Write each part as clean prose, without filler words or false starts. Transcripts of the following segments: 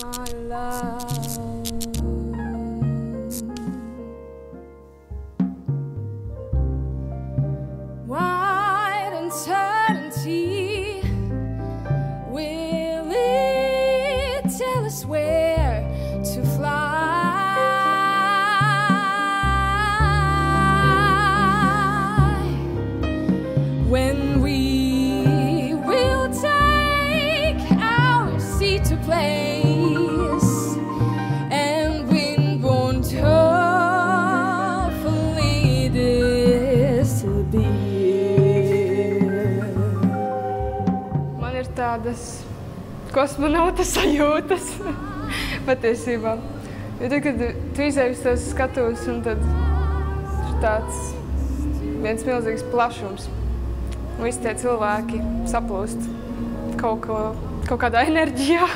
my love. What uncertainty will it tell us where to fly? When we will take our seat to place, and wind won't hopefully disappear. Man ir tādas kosmonauta sajūtas patiesībā. Jo tad, kad tu izēji uz tos skatuves, un tad ir tāds viens milzīgs plašums. Un visi tie cilvēki saplūst kaut kādā enerģijā.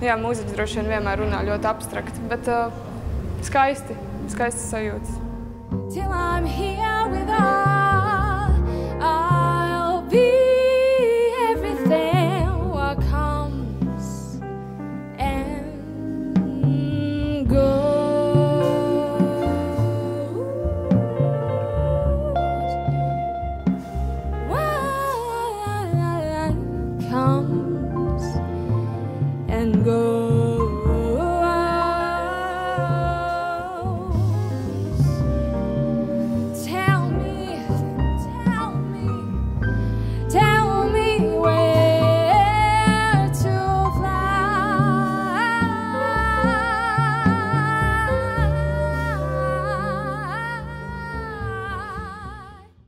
Jā, mūziķis droši vien vienmēr runā ļoti abstrakti, bet skaisti sajūtas. Till I'm here with all, I'll be